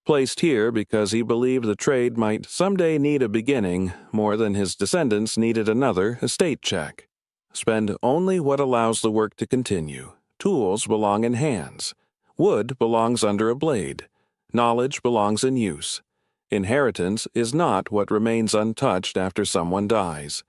Placed here because he believed the trade might someday need a beginning more than his descendants needed another estate check. Spend only what allows the work to continue. Tools belong in hands. Wood belongs under a blade. Knowledge belongs in use. Inheritance is not what remains untouched after someone dies.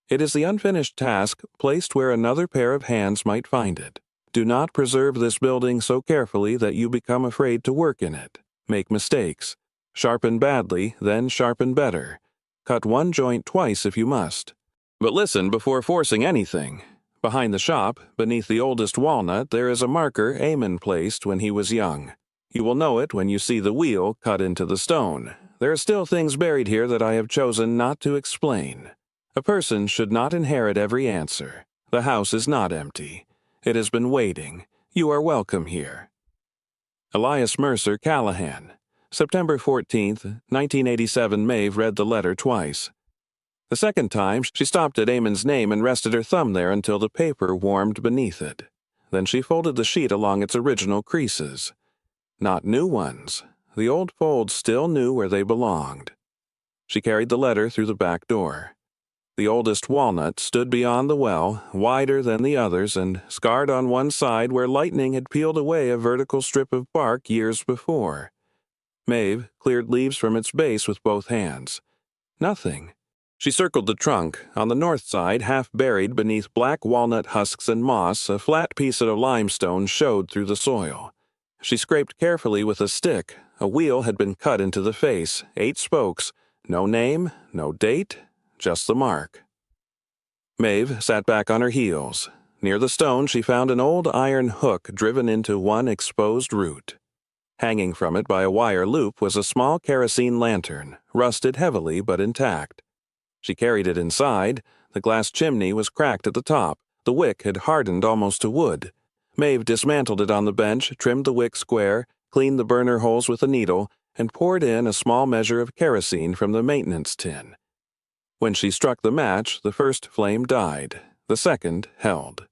It is the unfinished task placed where another pair of hands might find it. Do not preserve this building so carefully that you become afraid to work in it. Make mistakes. Sharpen badly, then sharpen better. Cut one joint twice if you must. But listen before forcing anything. Behind the shop, beneath the oldest walnut, there is a marker Eamon placed when he was young. You will know it when you see the wheel cut into the stone. There are still things buried here that I have chosen not to explain. A person should not inherit every answer. The house is not empty. It has been waiting. You are welcome here. Elias Mercer Callahan. September 14th, 1987. Maeve read the letter twice. The second time, she stopped at Eamon's name and rested her thumb there until the paper warmed beneath it. Then she folded the sheet along its original creases. Not new ones. The old folds still knew where they belonged. She carried the letter through the back door. The oldest walnut stood beyond the well, wider than the others and scarred on one side where lightning had peeled away a vertical strip of bark years before. Maeve cleared leaves from its base with both hands. Nothing. She circled the trunk. On the north side, half buried beneath black walnut husks and moss, a flat piece of limestone showed through the soil. She scraped carefully with a stick. A wheel had been cut into the face, 8 spokes. No name, no date, just the mark. Maeve sat back on her heels. Near the stone, she found an old iron hook driven into one exposed root. Hanging from it by a wire loop was a small kerosene lantern, rusted heavily but intact. She carried it inside. The glass chimney was cracked at the top. The wick had hardened almost to wood. Maeve dismantled it on the bench, trimmed the wick square, cleaned the burner holes with a needle, and poured in a small measure of kerosene from the maintenance tin. When she struck the match, the first flame died. The second held.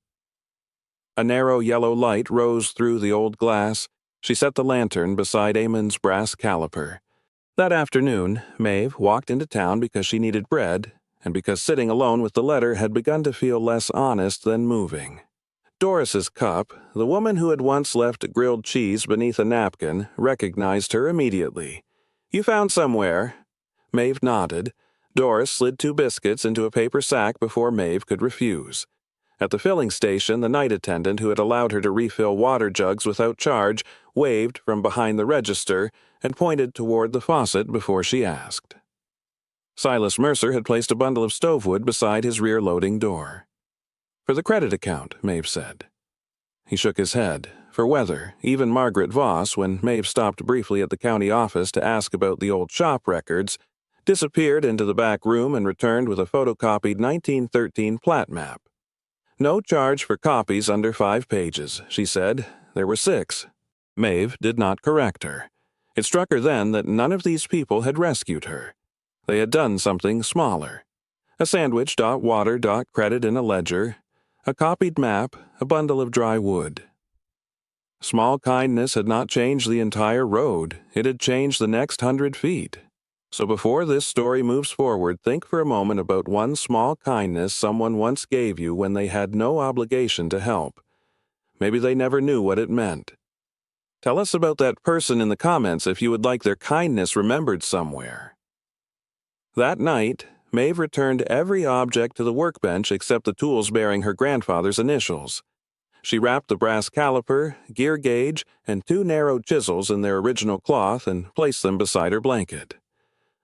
A narrow yellow light rose through the old glass. She set the lantern beside Eamon's brass caliper. That afternoon, Maeve walked into town because she needed bread, and because sitting alone with the letter had begun to feel less honest than moving. Doris's cup, the woman who had once left grilled cheese beneath a napkin, recognized her immediately. "You found somewhere?" Maeve nodded. Doris slid 2 biscuits into a paper sack before Maeve could refuse. At the filling station, the night attendant who had allowed her to refill water jugs without charge waved from behind the register and pointed toward the faucet before she asked. Silas Mercer had placed a bundle of stovewood beside his rear loading door. "For the credit account," Maeve said. He shook his head. For weather, even Margaret Voss, when Maeve stopped briefly at the county office to ask about the old shop records, disappeared into the back room and returned with a photocopied 1913 plat map. "No charge for copies under 5 pages, she said. There were 6. Maeve did not correct her. It struck her then that none of these people had rescued her. They had done something smaller. A sandwich, water, credit in a ledger, a copied map, a bundle of dry wood. Small kindness had not changed the entire road. It had changed the next 100 feet. So before this story moves forward, think for a moment about one small kindness someone once gave you when they had no obligation to help. Maybe they never knew what it meant. Tell us about that person in the comments if you would like their kindness remembered somewhere." That night, Maeve returned every object to the workbench except the tools bearing her grandfather's initials. She wrapped the brass caliper, gear gauge, and 2 narrow chisels in their original cloth and placed them beside her blanket.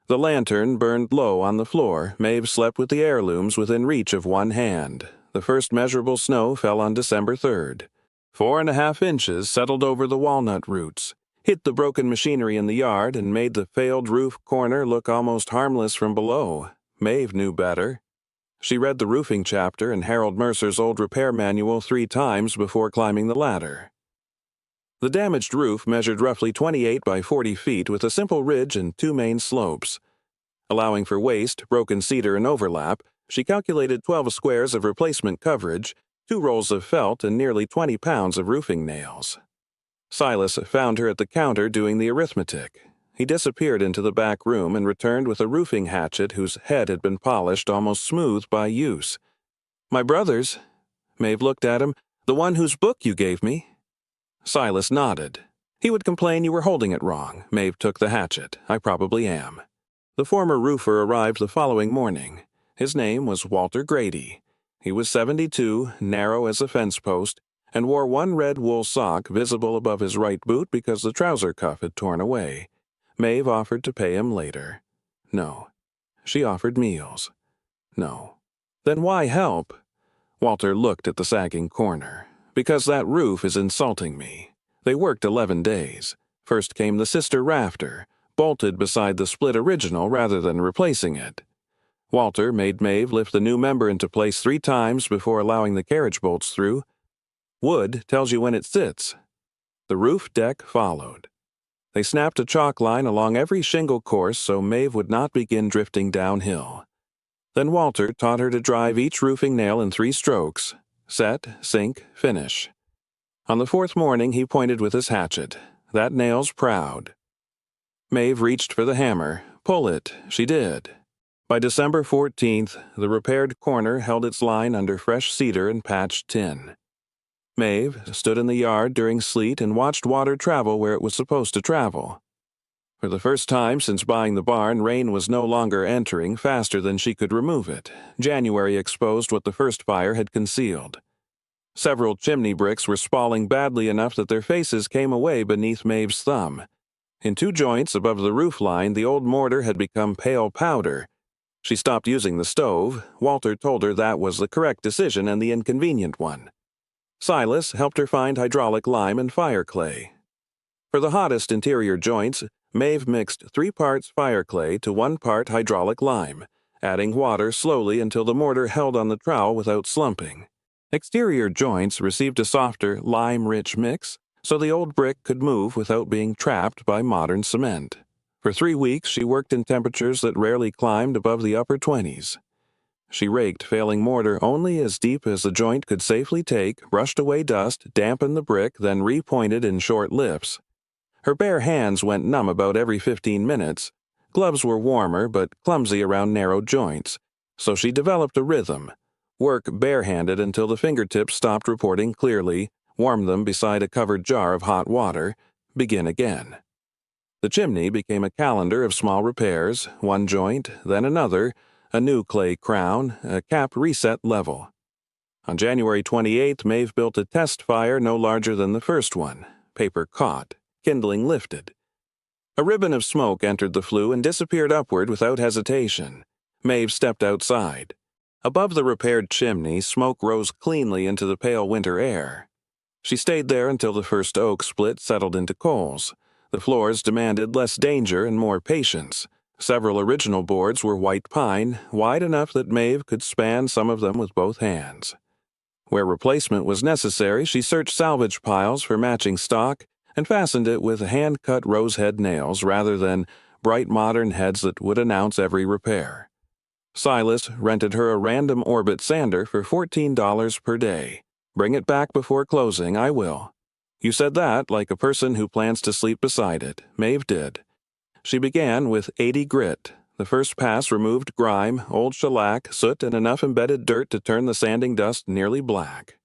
The lantern burned low on the floor. Maeve slept with the heirlooms within reach of one hand. The first measurable snow fell on December 3rd. 4.5 inches settled over the walnut roots, hit the broken machinery in the yard, and made the failed roof corner look almost harmless from below. Maeve knew better. She read the roofing chapter in Harold Mercer's old repair manual 3 times before climbing the ladder. The damaged roof measured roughly 28 by 40 feet with a simple ridge and 2 main slopes. Allowing for waste, broken cedar, and overlap, she calculated 12 squares of replacement coverage, 2 rolls of felt, and nearly 20 pounds of roofing nails. Silas found her at the counter doing the arithmetic. He disappeared into the back room and returned with a roofing hatchet whose head had been polished almost smooth by use. My brother's. Maeve looked at him. The one whose book you gave me. Silas nodded. He would complain you were holding it wrong. Maeve took the hatchet. I probably am. The former roofer arrived the following morning. His name was Walter Grady. He was 72, narrow as a fence post, and wore one red wool sock visible above his right boot because the trouser cuff had torn away. Maeve offered to pay him later. No. She offered meals. No. Then why help? Walter looked at the sagging corner. Because that roof is insulting me. They worked 11 days. First came the sister rafter, bolted beside the split original rather than replacing it. Walter made Maeve lift the new member into place 3 times before allowing the carriage bolts through. Wood tells you when it sits. The roof deck followed. They snapped a chalk line along every shingle course so Maeve would not begin drifting downhill. Then Walter taught her to drive each roofing nail in 3 strokes. Set, sink, finish. On the 4th morning he pointed with his hatchet. That nail's proud. Maeve reached for the hammer. Pull it. She did. By December 14th, the repaired corner held its line under fresh cedar and patched tin. Maeve stood in the yard during sleet and watched water travel where it was supposed to travel. For the first time since buying the barn, rain was no longer entering faster than she could remove it. January exposed what the first fire had concealed. Several chimney bricks were spalling badly enough that their faces came away beneath Maeve's thumb. In 2 joints above the roof line, the old mortar had become pale powder. She stopped using the stove. Walter told her that was the correct decision and the inconvenient one. Silas helped her find hydraulic lime and fire clay. For the hottest interior joints, Maeve mixed 3 parts fire clay to 1 part hydraulic lime, adding water slowly until the mortar held on the trowel without slumping. Exterior joints received a softer, lime-rich mix, so the old brick could move without being trapped by modern cement. For 3 weeks she worked in temperatures that rarely climbed above the upper 20s. She raked failing mortar only as deep as the joint could safely take, brushed away dust, dampened the brick, then repointed in short lifts. Her bare hands went numb about every 15 minutes. Gloves were warmer but clumsy around narrow joints, so she developed a rhythm. Work barehanded until the fingertips stopped reporting clearly, warm them beside a covered jar of hot water, begin again. The chimney became a calendar of small repairs, 1 joint, then another, a new clay crown, a cap reset level. On January 28th, Maeve built a test fire no larger than the first one. Paper caught. Kindling lifted. A ribbon of smoke entered the flue and disappeared upward without hesitation. Maeve stepped outside. Above the repaired chimney, smoke rose cleanly into the pale winter air. She stayed there until the first oak split settled into coals. The floors demanded less danger and more patience. Several original boards were white pine, wide enough that Maeve could span some of them with both hands. Where replacement was necessary, she searched salvage piles for matching stock and fastened it with hand-cut rosehead nails rather than bright modern heads that would announce every repair. Silas rented her a random orbit sander for $14 per day. Bring it back before closing, I will. You said that like a person who plans to sleep beside it. Maeve did. She began with 80 grit. The first pass removed grime, old shellac, soot, and enough embedded dirt to turn the sanding dust nearly black.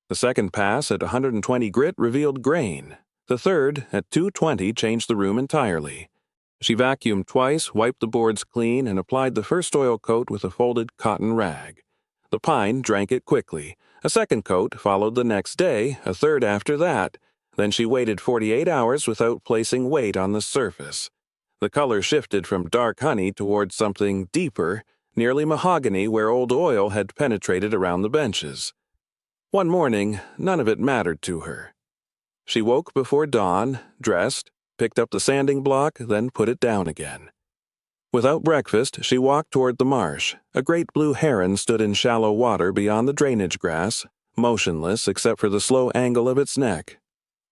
The second pass at 120 grit revealed grain. The third, at 220, changed the room entirely. She vacuumed twice, wiped the boards clean, and applied the first oil coat with a folded cotton rag. The pine drank it quickly. A second coat followed the next day, a third after that. Then she waited 48 hours without placing weight on the surface. The color shifted from dark honey toward something deeper, nearly mahogany where old oil had penetrated around the benches. One morning, none of it mattered to her. She woke before dawn, dressed, picked up the sanding block, then put it down again. Without breakfast, she walked toward the marsh. A great blue heron stood in shallow water beyond the drainage grass, motionless except for the slow angle of its neck.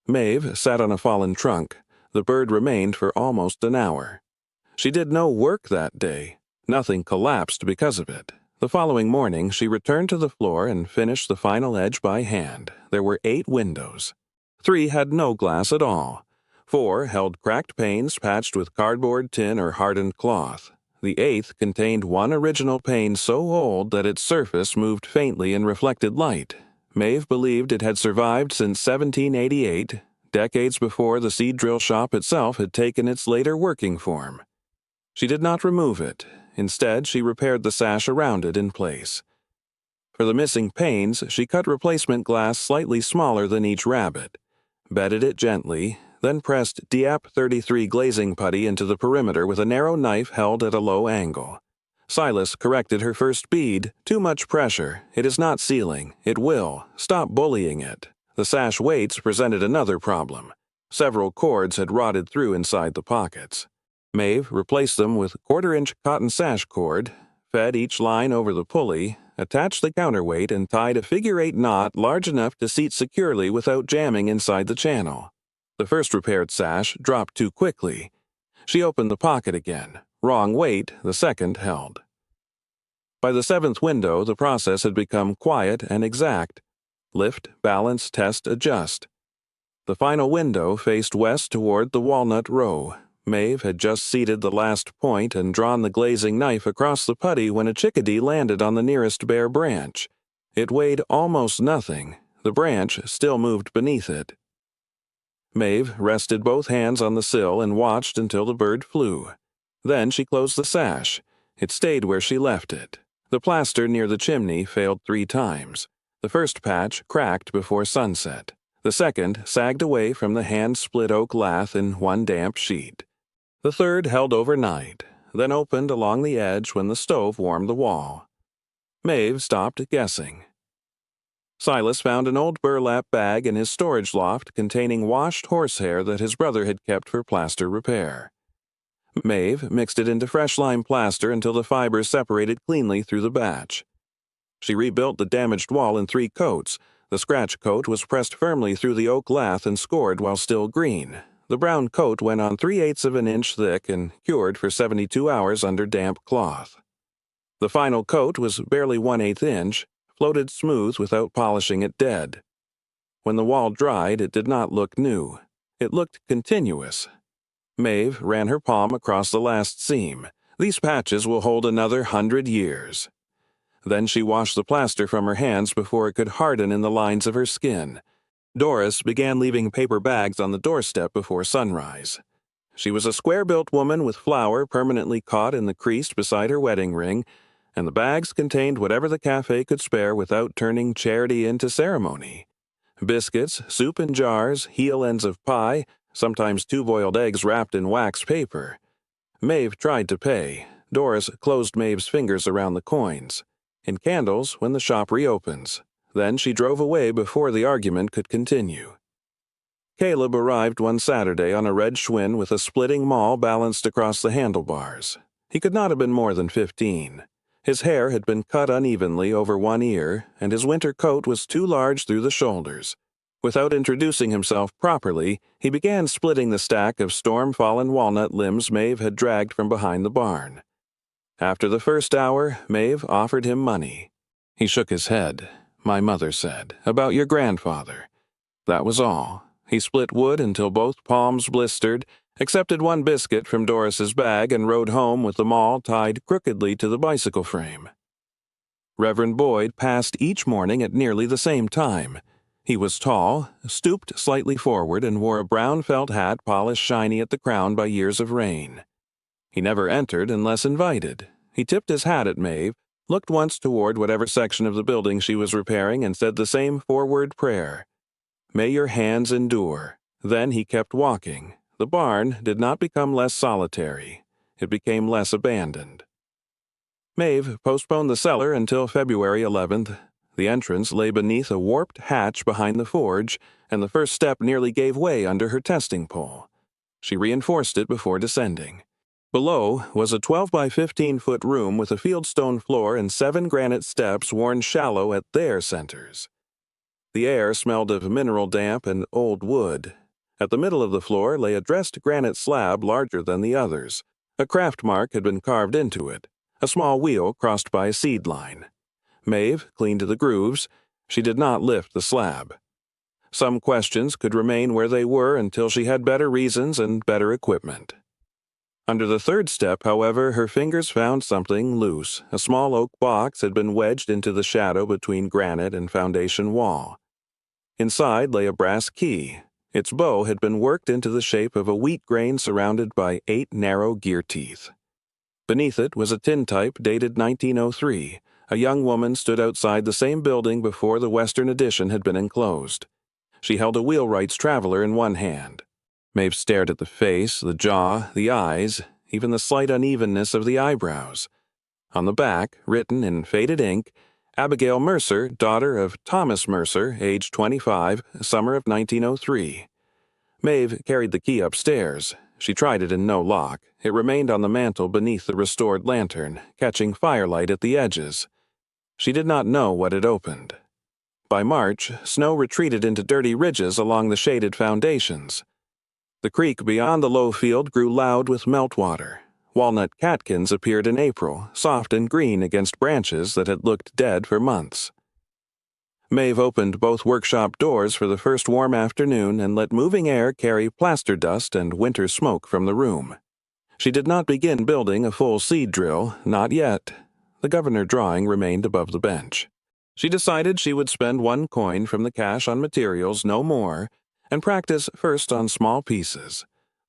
Maeve sat on a fallen trunk. The bird remained for almost an hour. She did no work that day. Nothing collapsed because of it. The following morning, she returned to the floor and finished the final edge by hand. There were 8 windows. 3 had no glass at all. 4 held cracked panes patched with cardboard, tin, or hardened cloth. The eighth contained one original pane so old that its surface moved faintly in reflected light. Maeve believed it had survived since 1788, decades before the seed drill shop itself had taken its later working form. She did not remove it. Instead, she repaired the sash around it in place. For the missing panes, she cut replacement glass slightly smaller than each rabbet, bedded it gently, then pressed Dieppe 33 glazing putty into the perimeter with a narrow knife held at a low angle. Silas corrected her first bead. Too much pressure. It is not sealing. It will. Stop bullying it. The sash weights presented another problem. Several cords had rotted through inside the pockets. Maeve replaced them with quarter-inch cotton sash cord, fed each line over the pulley, attached the counterweight, and tied a figure-8 knot large enough to seat securely without jamming inside the channel. The first repaired sash dropped too quickly. She opened the pocket again. Wrong weight, the second held. By the seventh window, the process had become quiet and exact. Lift, balance, test, adjust. The final window faced west toward the walnut row. Maeve had just seated the last point and drawn the glazing knife across the putty when a chickadee landed on the nearest bare branch. It weighed almost nothing. The branch still moved beneath it. Maeve rested both hands on the sill and watched until the bird flew. Then she closed the sash. It stayed where she left it. The plaster near the chimney failed 3 times. The first patch cracked before sunset. The second sagged away from the hand-split oak lath in one damp sheet. The third held overnight, then opened along the edge when the stove warmed the wall. Maeve stopped guessing. Silas found an old burlap bag in his storage loft containing washed horsehair that his brother had kept for plaster repair. Maeve mixed it into fresh lime plaster until the fibers separated cleanly through the batch. She rebuilt the damaged wall in 3 coats. The scratch coat was pressed firmly through the oak lath and scored while still green. The brown coat went on 3/8 of an inch thick and cured for 72 hours under damp cloth. The final coat was barely 1/8 inch, floated smooth without polishing it dead. When the wall dried, it did not look new. It looked continuous. Maeve ran her palm across the last seam. These patches will hold another 100 years. Then she washed the plaster from her hands before it could harden in the lines of her skin. Doris began leaving paper bags on the doorstep before sunrise. She was a square-built woman with flour permanently caught in the crease beside her wedding ring, and the bags contained whatever the cafe could spare without turning charity into ceremony. Biscuits, soup in jars, heel ends of pie, sometimes 2 boiled eggs wrapped in wax paper. Maeve tried to pay. Doris closed Maeve's fingers around the coins. In candles when the shop reopens. Then she drove away before the argument could continue. Caleb arrived one Saturday on a red Schwinn with a splitting maul balanced across the handlebars. He could not have been more than 15. His hair had been cut unevenly over one ear, and his winter coat was too large through the shoulders. Without introducing himself properly, he began splitting the stack of storm-fallen walnut limbs Maeve had dragged from behind the barn. After the first hour, Maeve offered him money. He shook his head. "My mother said, about your grandfather." That was all. He split wood until both palms blistered, accepted 1 biscuit from Doris's bag, and rode home with the maul tied crookedly to the bicycle frame. Reverend Boyd passed each morning at nearly the same time. He was tall, stooped slightly forward, and wore a brown felt hat polished shiny at the crown by years of rain. He never entered unless invited. He tipped his hat at Maeve, looked once toward whatever section of the building she was repairing, and said the same 4-word prayer. "May your hands endure." Then he kept walking. The barn did not become less solitary. It became less abandoned. Maeve postponed the cellar until February 11th. The entrance lay beneath a warped hatch behind the forge, and the first step nearly gave way under her testing pole. She reinforced it before descending. Below was a 12 by 15-foot room with a fieldstone floor and 7 granite steps worn shallow at their centers. The air smelled of mineral damp and old wood. At the middle of the floor lay a dressed granite slab larger than the others. A craft mark had been carved into it, a small wheel crossed by a seed line. Maeve cleaned the grooves. She did not lift the slab. Some questions could remain where they were until she had better reasons and better equipment. Under the third step, however, her fingers found something loose. A small oak box had been wedged into the shadow between granite and foundation wall. Inside lay a brass key. Its bow had been worked into the shape of a wheat grain surrounded by 8 narrow gear teeth. Beneath it was a tintype dated 1903. A young woman stood outside the same building before the Western edition had been enclosed. She held a wheelwright's traveler in one hand. Maeve stared at the face, the jaw, the eyes, even the slight unevenness of the eyebrows. On the back, written in faded ink, Abigail Mercer, daughter of Thomas Mercer, age 25, summer of 1903. Maeve carried the key upstairs. She tried it in no lock. It remained on the mantel beneath the restored lantern, catching firelight at the edges. She did not know what it opened. By March, snow retreated into dirty ridges along the shaded foundations. The creek beyond the low field grew loud with meltwater. Walnut catkins appeared in April, soft and green against branches that had looked dead for months. Maeve opened both workshop doors for the first warm afternoon and let moving air carry plaster dust and winter smoke from the room. She did not begin building a full seed drill, not yet. The governor drawing remained above the bench. She decided she would spend 1 coin from the cash on materials, no more, and practice first on small pieces.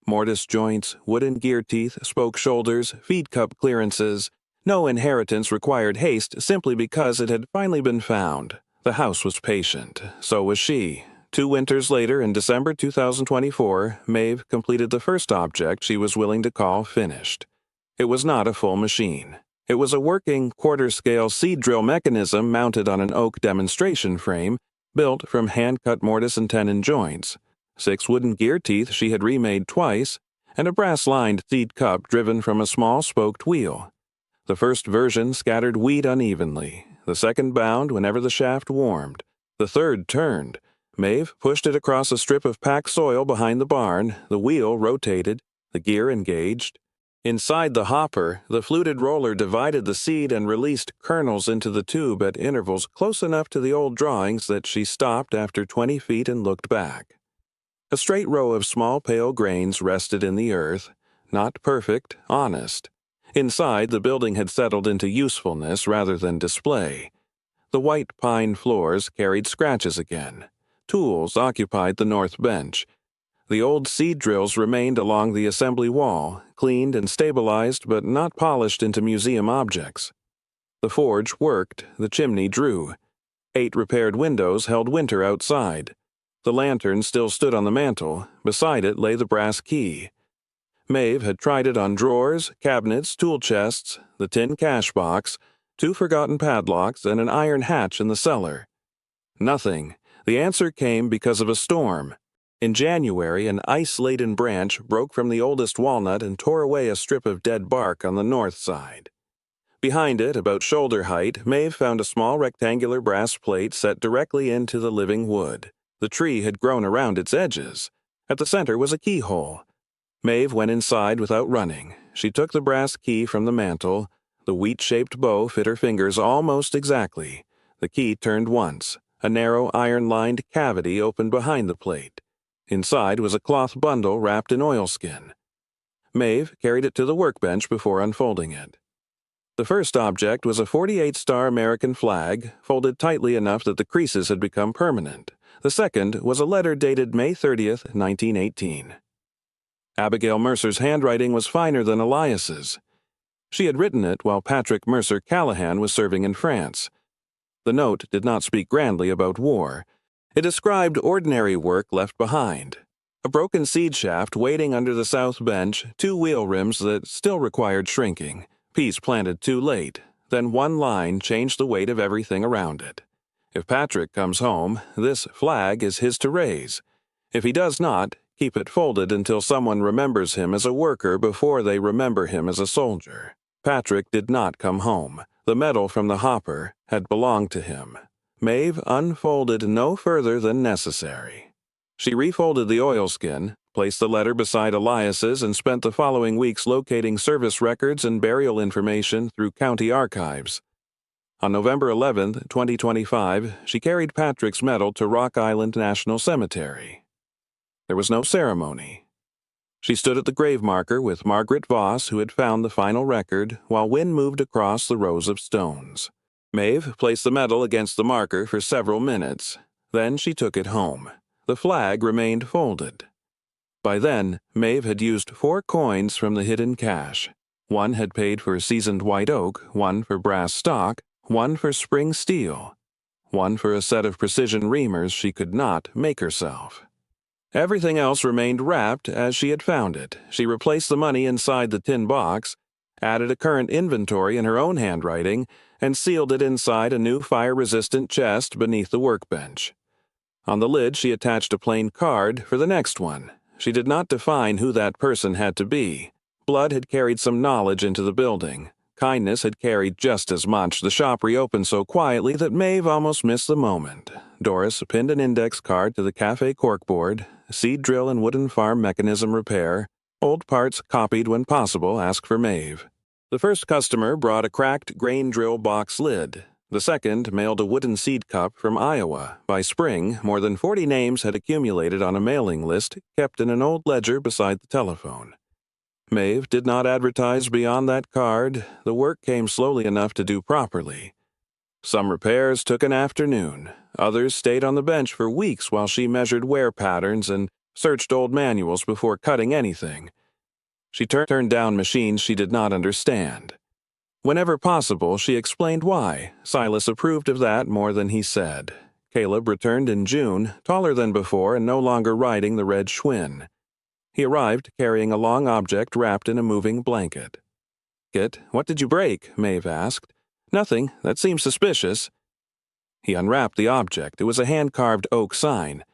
Mortise joints, wooden gear teeth, spoke shoulders, feed cup clearances. No inheritance required haste simply because it had finally been found. The house was patient. So was she. 2 winters later, in December 2024, Maeve completed the first object she was willing to call finished. It was not a full machine. It was a working, quarter-scale seed drill mechanism mounted on an oak demonstration frame, built from hand-cut mortise and tenon joints. 6 wooden gear teeth she had remade twice, and a brass-lined seed cup driven from a small spoked wheel. The first version scattered wheat unevenly. The second bound whenever the shaft warmed. The third turned. Maeve pushed it across a strip of packed soil behind the barn. The wheel rotated. The gear engaged. Inside the hopper, the fluted roller divided the seed and released kernels into the tube at intervals close enough to the old drawings that she stopped after 20 feet and looked back. A straight row of small pale grains rested in the earth, not perfect, honest. Inside, the building had settled into usefulness rather than display. The white pine floors carried scratches again. Tools occupied the north bench. The old seed drills remained along the assembly wall, cleaned and stabilized but not polished into museum objects. The forge worked, the chimney drew. 8 repaired windows held winter outside. The lantern still stood on the mantel. Beside it lay the brass key. Maeve had tried it on drawers, cabinets, tool chests, the tin cash box, 2 forgotten padlocks, and an iron hatch in the cellar. Nothing. The answer came because of a storm. In January, an ice-laden branch broke from the oldest walnut and tore away a strip of dead bark on the north side. Behind it, about shoulder height, Maeve found a small rectangular brass plate set directly into the living wood. The tree had grown around its edges. At the center was a keyhole. Maeve went inside without running. She took the brass key from the mantel. The wheat-shaped bow fit her fingers almost exactly. The key turned once. A narrow iron-lined cavity opened behind the plate. Inside was a cloth bundle wrapped in oilskin. Maeve carried it to the workbench before unfolding it. The first object was a 48-star American flag, folded tightly enough that the creases had become permanent. The second was a letter dated May 30th, 1918. Abigail Mercer's handwriting was finer than Elias's. She had written it while Patrick Mercer Callahan was serving in France. The note did not speak grandly about war. It described ordinary work left behind. A broken seed shaft waiting under the south bench, 2 wheel rims that still required shrinking, peas planted too late, then 1 line changed the weight of everything around it. If Patrick comes home, this flag is his to raise. If he does not, keep it folded until someone remembers him as a worker before they remember him as a soldier. Patrick did not come home. The metal from the hopper had belonged to him. Maeve unfolded no further than necessary. She refolded the oilskin, placed the letter beside Elias's, and spent the following weeks locating service records and burial information through county archives. On November 11, 2025, she carried Patrick's medal to Rock Island National Cemetery. There was no ceremony. She stood at the grave marker with Margaret Voss, who had found the final record, while Wynne moved across the rows of stones. Maeve placed the medal against the marker for several minutes. Then she took it home. The flag remained folded. By then, Maeve had used 4 coins from the hidden cache. 1 had paid for seasoned white oak, 1 for brass stock, 1 for spring steel, 1 for a set of precision reamers she could not make herself. Everything else remained wrapped as she had found it. She replaced the money inside the tin box, added a current inventory in her own handwriting, and sealed it inside a new fire-resistant chest beneath the workbench. On the lid she attached a plain card for the next one. She did not define who that person had to be. Blood had carried some knowledge into the building. Kindness had carried just as much. The shop reopened so quietly that Maeve almost missed the moment. Doris pinned an index card to the cafe corkboard, seed drill and wooden farm mechanism repair, old parts copied when possible, ask for Maeve. The first customer brought a cracked grain drill box lid. The second mailed a wooden seed cup from Iowa. By spring, more than 40 names had accumulated on a mailing list kept in an old ledger beside the telephone. Maeve did not advertise beyond that card. The work came slowly enough to do properly. Some repairs took an afternoon. Others stayed on the bench for weeks while she measured wear patterns and searched old manuals before cutting anything. She turned down machines she did not understand. Whenever possible, she explained why. Silas approved of that more than he said. Caleb returned in June, taller than before and no longer riding the red Schwinn. He arrived carrying a long object wrapped in a moving blanket. "Kit, what did you break?" Maeve asked. "Nothing. That seems suspicious." He unwrapped the object. It was a hand-carved oak sign.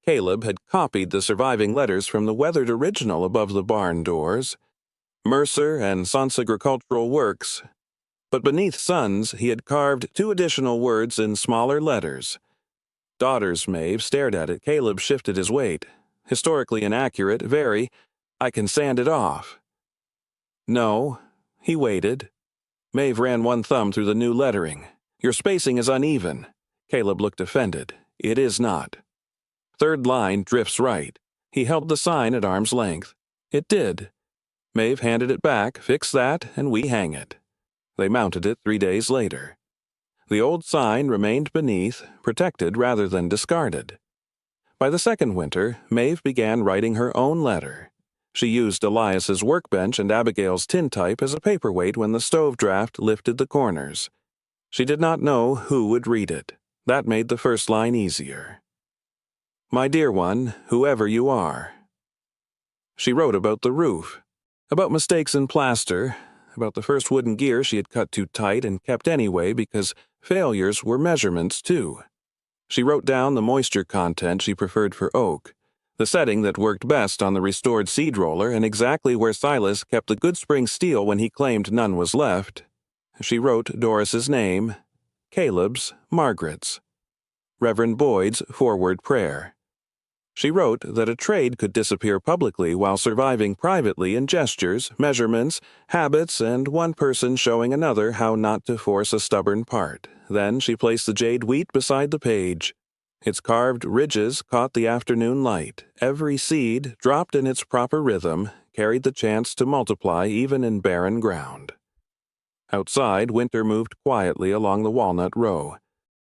Caleb had copied the surviving letters from the weathered original above the barn doors. Mercer and Sons Agricultural Works. But beneath Sons, he had carved 2 additional words in smaller letters. Daughters. Maeve stared at it. Caleb shifted his weight. Historically inaccurate, very. "I can sand it off." "No." He waited. Maeve ran one thumb through the new lettering. "Your spacing is uneven." Caleb looked offended. "It is not." "Third line drifts right." He held the sign at arm's length. It did. Maeve handed it back. "Fix that, and we hang it." They mounted it 3 days later. The old sign remained beneath, protected rather than discarded. By the second winter, Maeve began writing her own letter. She used Elias's workbench and Abigail's tintype as a paperweight when the stove draft lifted the corners. She did not know who would read it. That made the first line easier. "My dear one, whoever you are." She wrote about the roof, about mistakes in plaster, about the first wooden gear she had cut too tight and kept anyway because failures were measurements too. She wrote down the moisture content she preferred for oak, the setting that worked best on the restored seed roller, and exactly where Silas kept the good spring steel when he claimed none was left. She wrote Doris's name, Caleb's, Margaret's, Reverend Boyd's forward prayer. She wrote that a trade could disappear publicly while surviving privately in gestures, measurements, habits, and one person showing another how not to force a stubborn part. Then she placed the jade wheat beside the page. Its carved ridges caught the afternoon light. Every seed, dropped in its proper rhythm, carried the chance to multiply even in barren ground. Outside, winter moved quietly along the walnut row.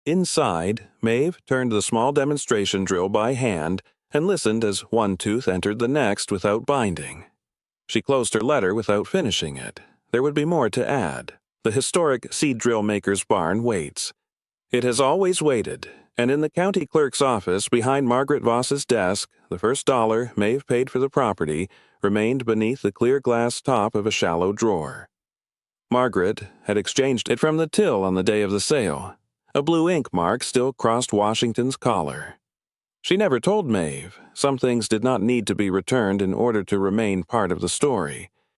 Inside, Maeve turned the small demonstration drill by hand and listened as one tooth entered the next without binding. She closed her letter without finishing it. There would be more to add. The historic seed drill maker's barn waits. It has always waited, and in the county clerk's office behind Margaret Voss's desk, the first dollar Maeve paid for the property remained beneath the clear glass top of a shallow drawer. Margaret had exchanged it from the till on the day of the sale. A blue ink mark still crossed Washington's collar. She never told Maeve. Some things did not need to be returned in order to remain part of the story.